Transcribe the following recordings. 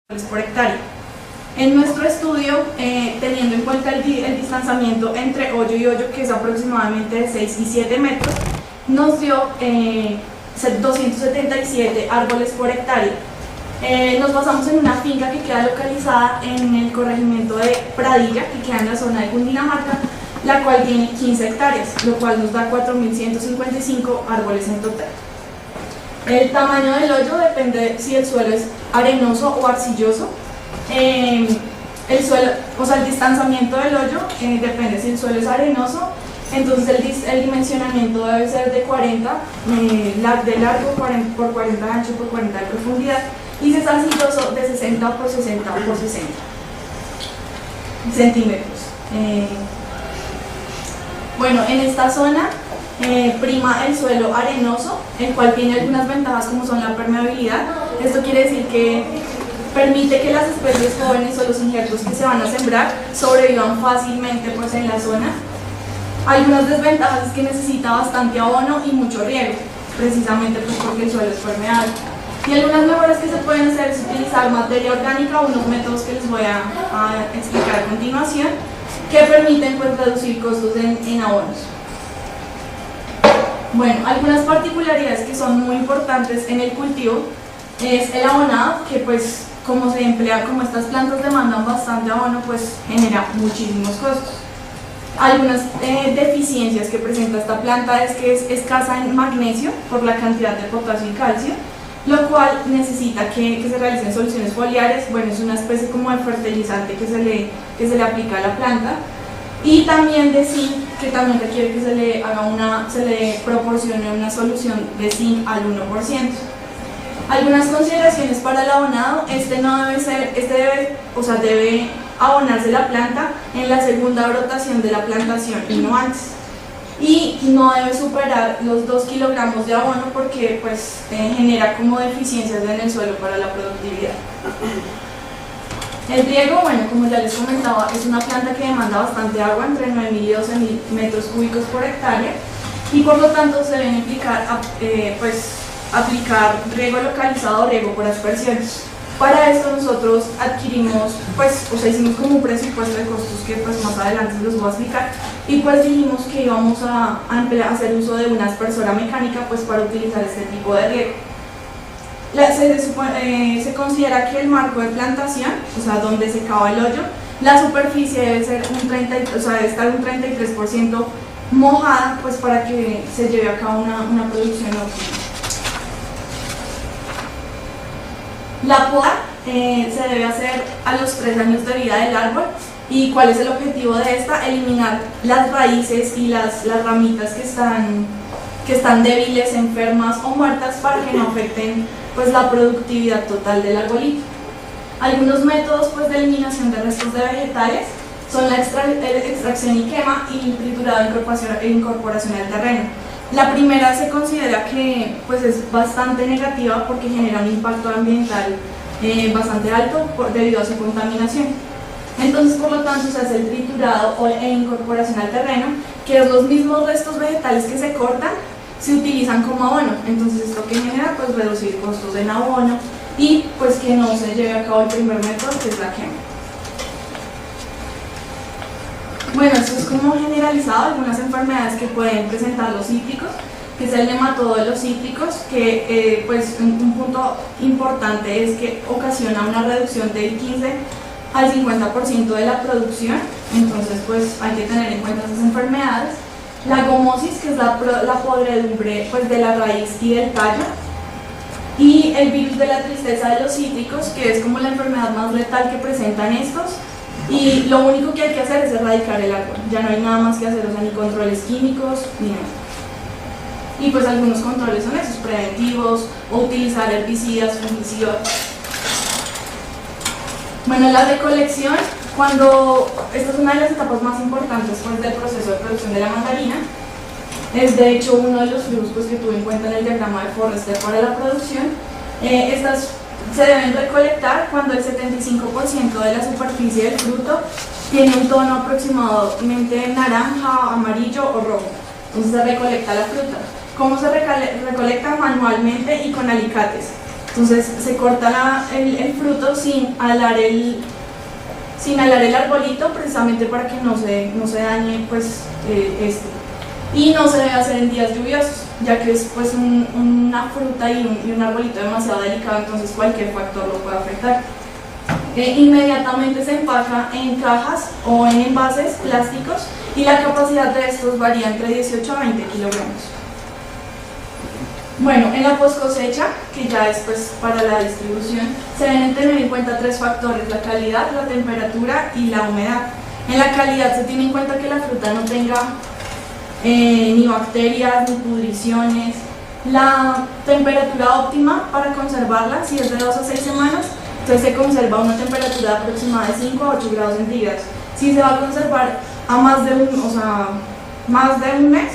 por hectárea. En nuestro estudio, teniendo en cuenta el distanciamiento entre hoyo y hoyo, que es aproximadamente de 6 y 7 metros, nos dio 277 árboles por hectárea. Nos basamos en una finca que queda localizada en el corregimiento de Pradilla, que queda en la zona de Cundinamarca, la cual tiene 15 hectáreas, lo cual nos da 4.155 árboles en total. El tamaño del hoyo depende si el suelo es arenoso o arcilloso. El distanciamiento del hoyo depende si el suelo es arenoso, entonces el dimensionamiento debe ser de 40 de largo por 40 de ancho por 40 de profundidad, y si es arcilloso de 60 por 60 por 60 centímetros. Bueno, en esta zona prima el suelo arenoso, el cual tiene algunas ventajas como son la permeabilidad. Esto quiere decir que permite que las especies jóvenes o los injertos que se van a sembrar sobrevivan fácilmente pues, en la zona. Algunas desventajas es que necesita bastante abono y mucho riego, precisamente pues, porque el suelo es permeable. Y algunas mejoras que se pueden hacer es utilizar materia orgánica, unos métodos que les voy a explicar a continuación, que permiten pues, reducir costos en abonos. Bueno, algunas particularidades que son muy importantes en el cultivo es el abonado, que pues como se emplea, como estas plantas demandan bastante abono, pues genera muchísimos costos. Algunas deficiencias que presenta esta planta es que es escasa en magnesio por la cantidad de potasio y calcio, lo cual necesita que se realicen soluciones foliares. Bueno, es una especie como de fertilizante que se le aplica a la planta, y también de zinc, que también requiere que se le proporcione una solución de zinc al 1%. Algunas consideraciones para el abonado: debe abonarse la planta en la segunda brotación de la plantación y no antes, y no debe superar los 2 kilogramos de abono porque pues, genera como deficiencias en el suelo para la productividad. El riego, bueno, como ya les comentaba, es una planta que demanda bastante agua, entre 9.000 y 12.000 metros cúbicos por hectárea, y por lo tanto se deben aplicar riego localizado o riego por aspersión. Para esto nosotros hicimos como un presupuesto de costos que pues más adelante los voy a explicar, y pues dijimos que íbamos a hacer uso de una aspersora mecánica pues para utilizar este tipo de riego. Se considera que el marco de plantación, o sea, donde se cava el hoyo, la superficie debe ser debe estar un 33% mojada, pues para que se lleve a cabo una producción óptima. La poda se debe hacer a los 3 años de vida del árbol. ¿Y cuál es el objetivo de esta? Eliminar las raíces y las ramitas que están débiles, enfermas o muertas, para que no afecten pues, la productividad total del arbolito. Algunos métodos pues, de eliminación de restos de vegetales son la extracción y quema, y triturado e incorporación al terreno. La primera se considera que pues, es bastante negativa porque genera un impacto ambiental bastante alto debido a su contaminación. Entonces, por lo tanto, se hace el triturado e incorporación al terreno, que los mismos restos vegetales que se cortan se utilizan como abono. Entonces, esto que genera pues reducir costos en abono y pues que no se lleve a cabo el primer método, que es la quema. Bueno, esto es como generalizado algunas enfermedades que pueden presentar los cítricos, que es el nematodo de los cítricos, que un punto importante es que ocasiona una reducción del 15 al 50% de la producción. Entonces pues hay que tener en cuenta esas enfermedades. La gomosis, que es la podredumbre pues, de la raíz y del tallo, y el virus de la tristeza de los cítricos, que es como la enfermedad más letal que presentan estos, y lo único que hay que hacer es erradicar el árbol. Ya no hay nada más que hacer, o sea, ni controles químicos ni nada. Y pues algunos controles son esos, preventivos, o utilizar herbicidas, fungicidas. Bueno, la recolección, esta es una de las etapas más importantes pues, del proceso de producción de la mandarina. Es de hecho uno de los flujos pues, que tuve en cuenta en el diagrama de Forrester para la producción. Estas se deben recolectar cuando el 75% de la superficie del fruto tiene un tono aproximadamente naranja, amarillo o rojo. Entonces se recolecta la fruta. ¿Cómo se recolecta? Manualmente y con alicates. Entonces se corta el fruto sin alar el arbolito, precisamente para que no se dañe pues, y no se debe hacer en días lluviosos, ya que es pues una fruta y un arbolito demasiado delicado, entonces cualquier factor lo puede afectar. Inmediatamente se empaca en cajas o en envases plásticos y la capacidad de estos varía entre 18 a 20 kilogramos. Bueno, en la post cosecha, que ya es pues, para la distribución, se deben tener en cuenta 3 factores: la calidad, la temperatura y la humedad. En la calidad se tiene en cuenta que la fruta no tenga ni bacterias ni pudriciones. La temperatura óptima para conservarla, si es de 2 a 6 semanas, entonces se conserva a una temperatura aproximada de 5 a 8 grados centígrados. Si se va a conservar a más de un mes,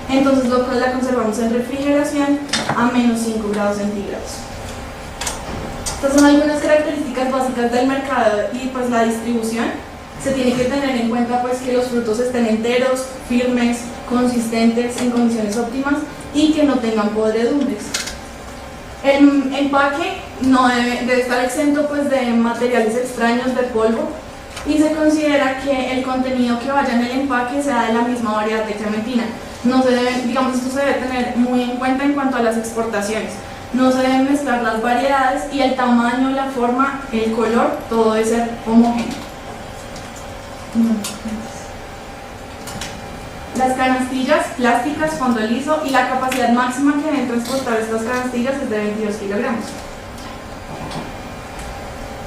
entonces la conservamos en refrigeración a menos 5 grados centígrados. Estas son algunas características básicas del mercado y pues la distribución. Se tiene que tener en cuenta pues que los frutos estén enteros, firmes, consistentes, en condiciones óptimas y que no tengan podredumbres. El empaque no debe estar exento pues, de materiales extraños, de polvo, y se considera que el contenido que vaya en el empaque sea de la misma variedad de clementina. No se debe, esto se debe tener muy en cuenta en cuanto a las exportaciones. No se deben mezclar las variedades y el tamaño, la forma, el color, todo debe ser homogéneo. Las canastillas plásticas, fondo liso, y la capacidad máxima que deben transportar estas canastillas es de 22 kilogramos.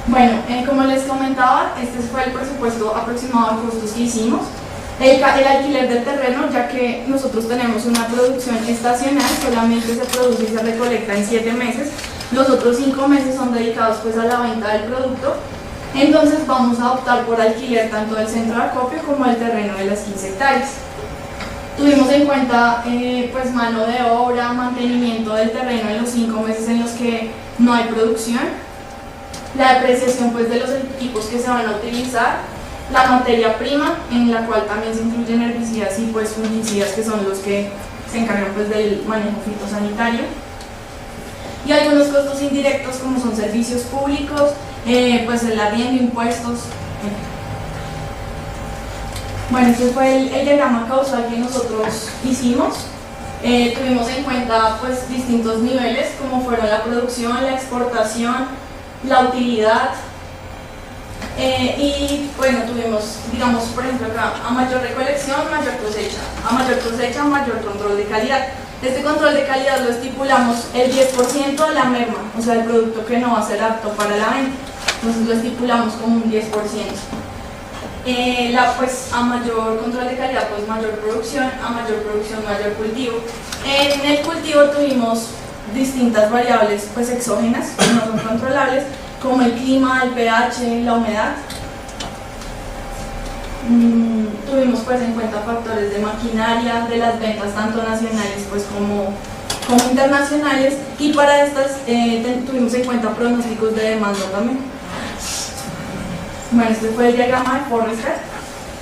Bueno, como les comentaba, este fue el presupuesto aproximado de costos que hicimos. El alquiler del terreno, ya que nosotros tenemos una producción estacional, solamente se produce y se recolecta en 7 meses, los otros 5 meses son dedicados pues, a la venta del producto. Entonces vamos a optar por alquiler tanto del centro de acopio como del terreno de las 15 hectáreas. Tuvimos en cuenta pues, mano de obra, mantenimiento del terreno en los 5 meses en los que no hay producción, la depreciación pues, de los equipos que se van a utilizar, la materia prima, en la cual también se incluyen herbicidas y pues, fungicidas, que son los que se encargan pues, del manejo fitosanitario, y algunos costos indirectos como son servicios públicos, pues el arriendo, impuestos. Bueno, este fue el diagrama causal que nosotros hicimos. Tuvimos en cuenta pues, distintos niveles, como fueron la producción, la exportación, la utilidad, y bueno, tuvimos, digamos, por ejemplo acá, a mayor recolección, mayor cosecha, mayor control de calidad. Este control de calidad lo estipulamos el 10% de la merma, o sea, el producto que no va a ser apto para la venta, entonces lo estipulamos como un 10%. Pues a mayor control de calidad, pues mayor producción, mayor cultivo. En el cultivo tuvimos distintas variables pues exógenas que no son controlables, como el clima, el pH, la humedad. Tuvimos pues en cuenta factores de maquinaria, de las ventas tanto nacionales pues como internacionales, y para estas tuvimos en cuenta pronósticos de demanda también. Bueno, este fue el diagrama de Forrester.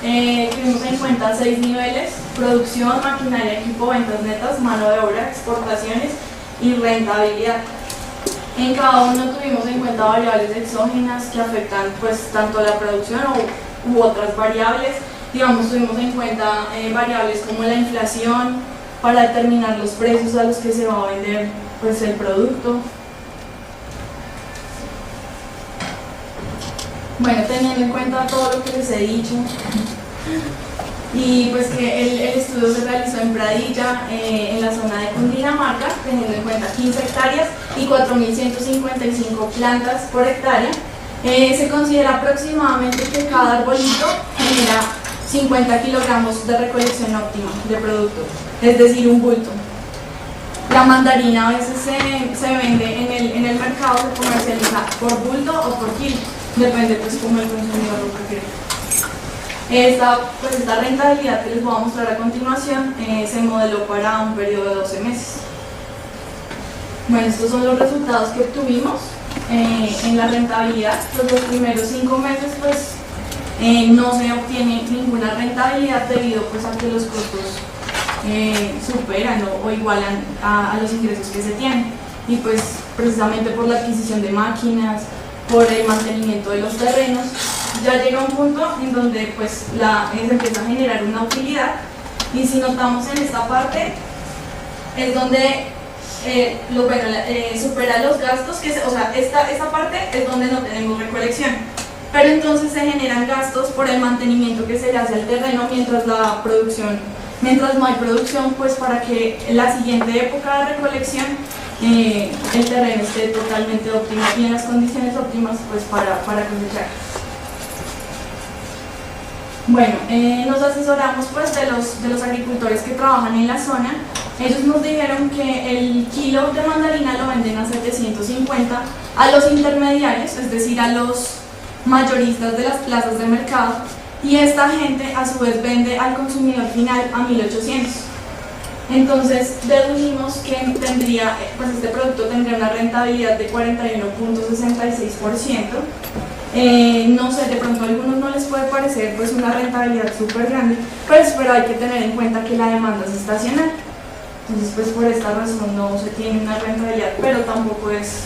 Tuvimos en cuenta 6 niveles: producción, maquinaria, equipo, ventas netas, mano de obra, exportaciones y rentabilidad. En cada uno tuvimos en cuenta variables exógenas que afectan pues tanto la producción u otras variables. Digamos, tuvimos en cuenta variables como la inflación para determinar los precios a los que se va a vender pues, el producto. Bueno, teniendo en cuenta todo lo que les he dicho, y pues que el estudio se realizó en Pradilla, en la zona de Cundinamarca, teniendo en cuenta 15 hectáreas y 4.155 plantas por hectárea, se considera aproximadamente que cada arbolito genera 50 kilogramos de recolección óptima de producto, es decir, un bulto. La mandarina a veces se vende en el mercado, se comercializa por bulto o por kilo, depende pues como el consumidor lo prefiere. Esta rentabilidad que les voy a mostrar a continuación se modeló para un periodo de 12 meses. Bueno, estos son los resultados que obtuvimos en la rentabilidad. Pues los primeros 5 meses pues, no se obtiene ninguna rentabilidad debido pues, a que los costos superan o igualan a los ingresos que se tienen. Y pues precisamente por la adquisición de máquinas, por el mantenimiento de los terrenos. Ya llega un punto en donde pues se empieza a generar una utilidad, y si notamos en esta parte es donde supera los gastos, o sea, esta parte es donde no tenemos recolección, pero entonces se generan gastos por el mantenimiento que se le hace al terreno mientras no hay producción, pues para que en la siguiente época de recolección el terreno esté totalmente óptimo y en las condiciones óptimas pues para cosechar. Bueno, nos asesoramos pues de los agricultores que trabajan en la zona. Ellos nos dijeron que el kilo de mandarina lo venden a 750 a los intermediarios, es decir, a los mayoristas de las plazas de mercado, y esta gente a su vez vende al consumidor final a 1800. Entonces dedujimos que pues este producto tendría una rentabilidad de 41.66%. No sé, de pronto a algunos no les puede parecer pues una rentabilidad súper grande, pero hay que tener en cuenta que la demanda es estacional. Entonces pues por esta razón no se tiene una rentabilidad, pero tampoco es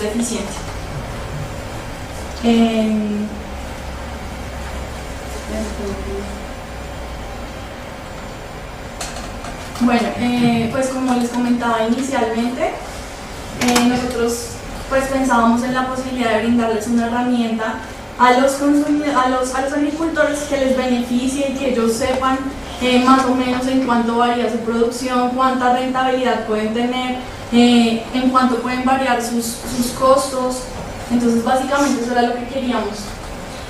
deficiente. Bueno, pues como les comentaba inicialmente, nosotros pues pensábamos en la posibilidad de brindarles una herramienta a los agricultores que les beneficie y que ellos sepan más o menos en cuánto varía su producción, cuánta rentabilidad pueden tener, en cuánto pueden variar sus costos. Entonces básicamente eso era lo que queríamos,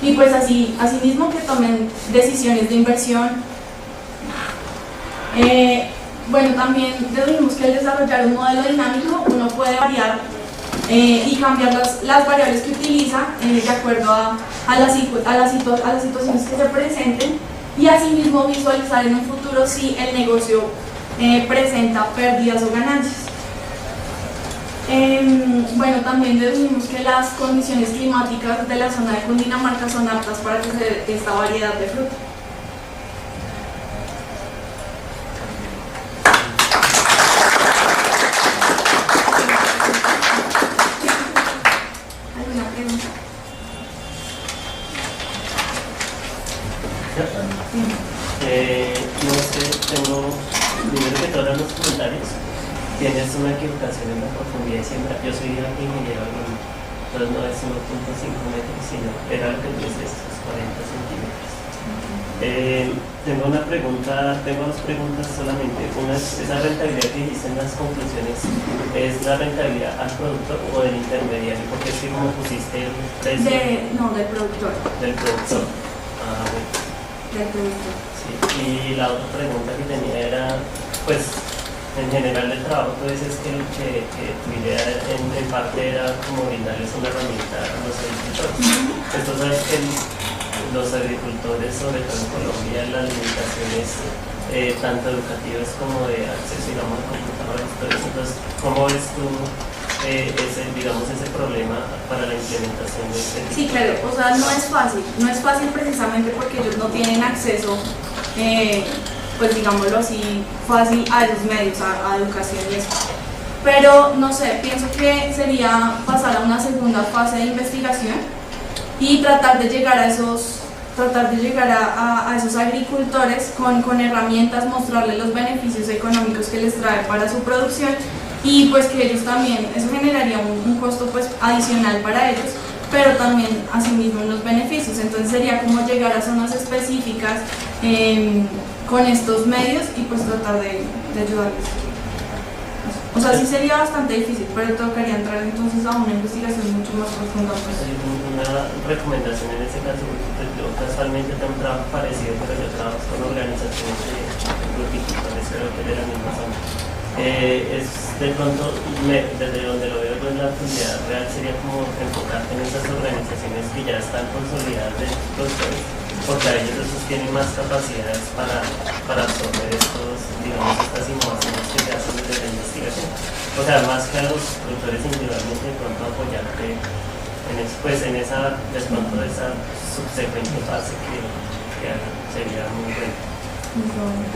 y pues asimismo que tomen decisiones de inversión. Bueno, también dedujimos que al desarrollar un modelo dinámico uno puede variar y cambiar las variables que utiliza de acuerdo a las situaciones que se presenten, y asimismo visualizar en un futuro si el negocio presenta pérdidas o ganancias. Bueno, también dedujimos que las condiciones climáticas de la zona de Cundinamarca son aptas para que se dé esta variedad de fruta. ¿Alguna pregunta? No sé, primero que todo en los comentarios tienes una equivocación en la profundidad de siembra. Yo soy ingeniero agrónomo, entonces no es 1.5 metros, sino era lo que tú dices, estos 40 centímetros. Tengo dos preguntas solamente. Una es, esa rentabilidad que dijiste en las conclusiones, ¿es la rentabilidad al productor o del intermediario? Porque es que como pusiste el precio... No, del productor. Del productor. Sí. Ah, bueno. Del productor. Sí. Y la otra pregunta que tenía era, pues, en general del trabajo, tú dices que tu idea en parte era como brindarles una herramienta a los agricultores. Entonces, sabes que los agricultores, sobre todo en Colombia, las limitaciones tanto educativas como de acceso, digamos, a computadores. Entonces, ¿cómo ves tú ese problema para la implementación de este tipo? Sí, claro, o sea, no es fácil precisamente porque ellos no tienen acceso, pues digámoslo así, fácil a esos medios, a educación y eso. Pero no sé, pienso que sería pasar a una segunda fase de investigación y tratar de llegar a esos agricultores con herramientas, mostrarles los beneficios económicos que les trae para su producción, y pues que ellos también, eso generaría un costo pues adicional para ellos, pero también asimismo los beneficios. Entonces sería como llegar a zonas específicas con estos medios y pues tratar de ayudarles. O sea, sí sería bastante difícil, pero tocaría entrar entonces a una investigación mucho más profunda. Pues. Una recomendación en este caso, yo casualmente tengo un trabajo parecido, pero yo trabajo con organizaciones de fruticultores, creo que de la misma zona. Es de pronto, desde donde lo veo yo en la actividad real, sería como enfocarte en esas organizaciones que ya están consolidadas de productores, porque a ellos esos tienen más capacidades para absorber estas innovaciones que se hacen desde la investigación. O sea, más que a los productores individualmente, de pronto apoyarte en esa subsecuente fase que hagan, sería muy bueno.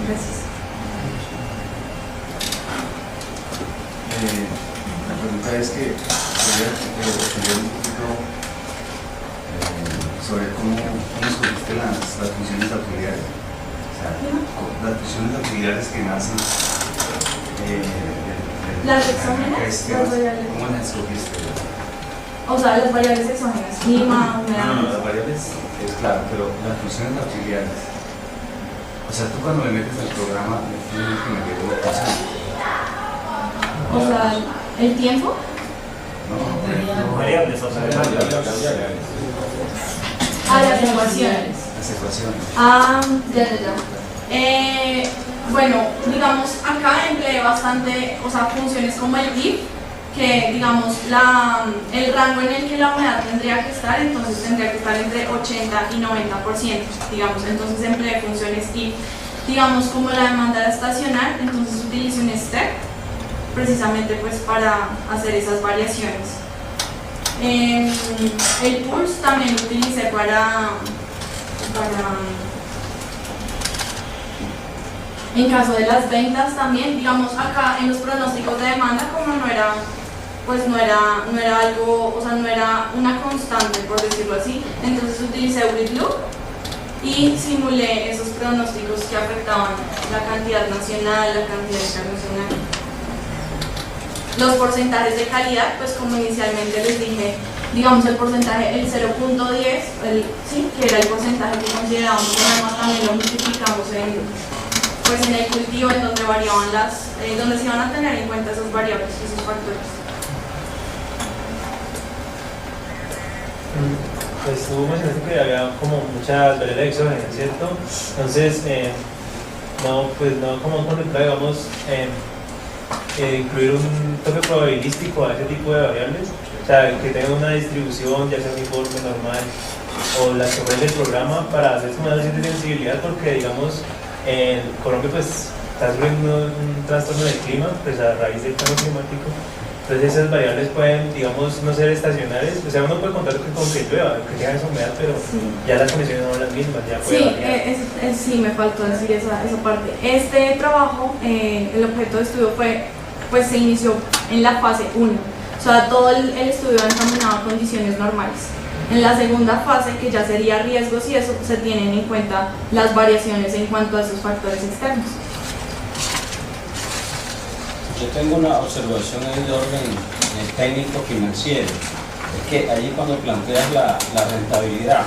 Gracias. pregunta es que quería entender un poquito sobre cómo escogiste las funciones auxiliares. O sea, las funciones auxiliares que nacen las exógenas, las variables. ¿Cómo las escogiste? O sea, las variables exógenas, clima, humedad. No, las variables es claro, pero las funciones auxiliares. O sea, tú cuando le metes al programa le tienes que meter una cosa. O sea, el tiempo. No, variables, o sea, Las ecuaciones. Las ecuaciones. Ya. Bueno, digamos, acá empleé bastante, o sea, funciones como el if, que digamos, el rango en el que la humedad tendría que estar, entonces tendría que estar entre 80 y 90%, digamos, entonces empleé funciones if. Digamos, como la demanda era estacional, entonces utilicé un step, precisamente pues para hacer esas variaciones. El pulse también lo utilicé para en caso de las ventas también, digamos acá en los pronósticos de demanda, como no era algo, o sea, no era una constante, por decirlo así, entonces utilicé grid loop y simulé esos pronósticos que afectaban la cantidad nacional, la cantidad internacional. Los porcentajes de calidad, pues como inicialmente les dije, digamos el porcentaje, el 0.10, que era el porcentaje que considerábamos que además también lo multiplicamos en el cultivo, en donde variaban donde se iban a tener en cuenta esas variables, esos factores. Pues tú mencionaste que había como muchas variables exógenas, ¿cierto? Entonces, no como contemplar, digamos, incluir un toque probabilístico a ese tipo de variables, o sea, que tenga una distribución, ya sea uniforme, normal, o las que ofrece el programa para hacer un análisis de sensibilidad, porque digamos, en Colombia pues está sufriendo un trastorno del clima, pues a raíz del cambio climático. Entonces esas variables pueden, digamos, no ser estacionales, o sea, uno puede contar con que llueva, que tenga esa humedad, pero ya las condiciones no son las mismas, ya puede variar. Sí, me faltó decir esa parte. Este trabajo, el objeto de estudio pues se inició en la fase 1, o sea, todo el estudio encaminado a condiciones normales. En la segunda fase, que ya sería riesgos y eso, se tienen en cuenta las variaciones en cuanto a esos factores externos. Yo tengo una observación ahí de orden técnico financiero. Es que allí cuando planteas la rentabilidad,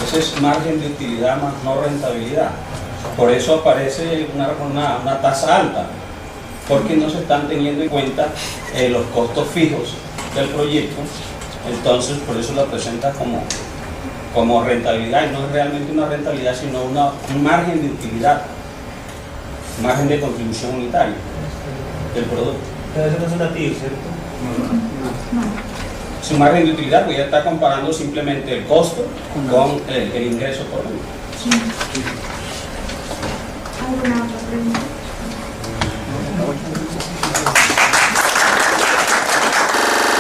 ese es margen de utilidad más no rentabilidad. Por eso aparece una tasa alta, porque no se están teniendo en cuenta los costos fijos del proyecto. Entonces por eso la presentas como rentabilidad, y no es realmente una rentabilidad, sino un margen de utilidad, margen de contribución unitaria del producto. Pero eso no es una TIR, ¿cierto? No. Su margen de utilidad, pues ya está comparando simplemente el costo con el ingreso por venta. Sí. ¿Alguna otra pregunta?